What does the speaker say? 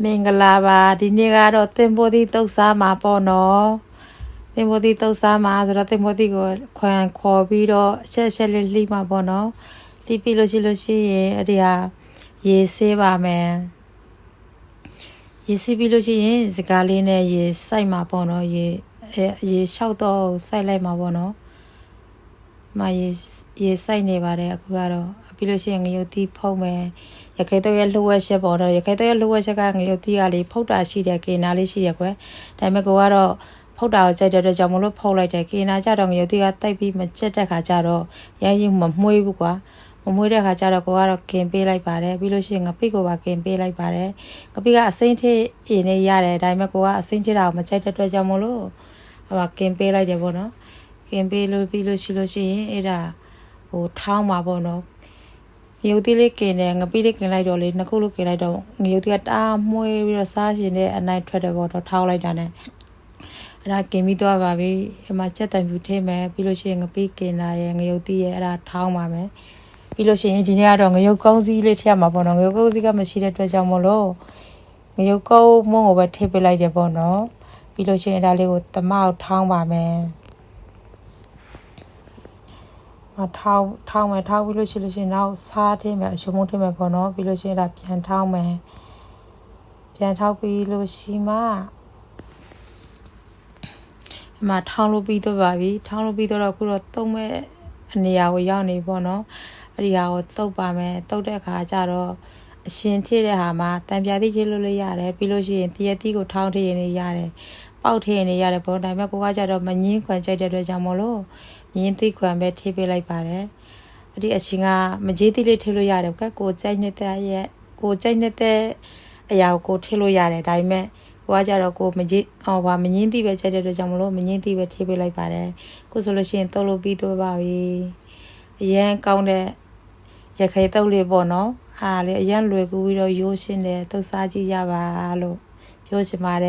မင်္ဂလာပါဒီနေ့ကတော့သင်္ဘောသီးတုတ်စားမှာပေါ့နော်သင်္ဘောသီးတုတ်စားမှာဆိုတော့သင်္ဘောသီးကိုခေါ်ပြီးတော့အချက်လေးလှိမှာပေါ့နော်လှိပြီးလို့ရှိရင်အဲ့ဒီဟာရေဆေးပါမယ်ရေဆေးပြီးလို့ရှိရင်စကားလေးနဲ့ရေစိုက်မှာပေါ့နော်ရေလျှောက်တော့စိုက်လိုက်မှာပေါ့နော်မရေစိုက်နေပါတယ်အခုကတော့ပြီးလို့ရှိရင်ငရုတ်သီးဖုံးမယ်ရခိုင်တော့ရလှုပ်ဝက်ချက်ပေါ့နော်ရခိုင်တော့ရလှုပ်ဝက်ချက်ကငရုတ်သီးကလေဖုတ်တာရှိတယ်ကေနာလေးရှိတယ်ကွယ်ဒါပေမဲ့ကိုကတော့ဖုတ်တာကိုကြိုက်တဲ့အတွက်ကြောင့်မလို့ဖုတ်လိုက်တယ်ကေနာကြတော့ငရုတ်သီးကတိုက်ပြီးမချက်တဲ့ခါကျတော့ရိုင်းရင်မမွှေးဘူးကွာမမွှေးတဲ့ခါကျတော့ကိုကတော့ကင်ပေးလိုက်ပါတယ်ပြီးလို့ရှိရင်ငပိကိုပါကင်ပေးလိုက်ပါတယ်ငပိကအစိမ့်ထိအင်းနဲ့ရတယ်ဒါပေမဲ့ကိုကအစိမ့်ထိတာကိုမချိုက်တဲ့အတွက်ကြောင့်မလို့ဟိုကင်ပေးလိုက်တယ်ပေါ့နော်ကင်ပေးလို့ပြီးလို့ရှိရင်အဲ့ဒါဟိုထောင်းမှာပေါ့နော်ငရုတ်သီးလေးကင်တယ်ငပိလေးကင်လိုက်တော့လေနှစ်ခုလို့ကင်လိုက်တော့ငရုတ်သီးကတားမွှေးပြီးတော့စားရှင်တဲ့အနိုင်ထွက်တယ်ပေါ့တော့ထောင်းလိုက်တာနဲ့အဲ့ဒါကင်ပြီးသွားပါပြီဒီမှာချက်တံပြူထည့်မယ်ပြီးလို့ရှိရင်ငပိကင်လာရဲ့ငရုတ်သီးရဲ့အဲ့ဒါထောင်းပါမယ်ပြီးလို့ရှိရင်ဒီနေ့ကတော့ငရုတ်ကောင်းစည်းလေးထည့်ရမှာပေါ့နော်ငရုတ်ကောင်းစည်းကမရှိတဲ့အတွက်ကြောင့်မလို့ငရုတ်ကောင်းမုံကိုပဲထည့်ပေးလိုက်တယ်ပေါ့နော်ပြီးလို့ရှိရင်ဒါလေးကိုသမအောက်ထောင်းပါမယ်ထောင်းပြီးလို့ရှိရင်နောက်စားထည့်မယ်အရှုံးမထည့်မယ်ပေါ့နော်ပြီးလို့ရှိရင်ဒါပြန်ထောင်းမယ်ပြန်ထောင်းပြီးလို့ရှိမှအမထောင်းလို့ပြီးတော့ပါပြီထောင်းလို့ပြီးတော့အခုတော့သုံးမဲ့အနေရာကိုရောက်နေပေါ့နော်အဲ့ဒီဟာကိုတုတ်ပါမယ်တုတ်တဲ့အခါကျတော့အရှင်ထည့်တဲ့ဟာမှာတံပြားသီးထည့်လို့ရတယ်ပြီးလို့ရှိရင်တရက်သီးကိုထောင်းထည့်ရင်လည်းရတယ်ပေါက်ထည့်ရင်လည်းရတယ်ပေါ့ဒါပေမဲ့ကိုကကြတော့မငင်းခွန်ကြိုက်တဲ့အတွက်ကြောင့်မလို့ငင်းသီးခွန်ပဲထည့်ပေးလိုက်ပါတယ်အဲ့ဒီအရှင်ကမကြီးသီးလေးထည့်လို့ရတယ်ကိုကြိုက်တဲ့အရာကိုထည့်လို့ရတယ်ဒါပေမဲ့ကိုကကြတော့ကိုမငင်းသီးပဲကြိုက်တဲ့အတွက်ကြောင့်မလို့မငင်းသီးပဲထည့်ပေးလိုက်ပါတယ်ကိုဆိုလို့ရှိရင်တုတ်လို့ပြီးတော့ပါပြီအရန်ကောင်းတဲ့ရခိုင်တုတ်လေးပေါ့နော်အားလေအရန်လွယ်ကူပြီးတော့ရိုးရှင်းတယ်တုတ်စားကြည့်ကြပါလို့ပြောချင်ပါတယ်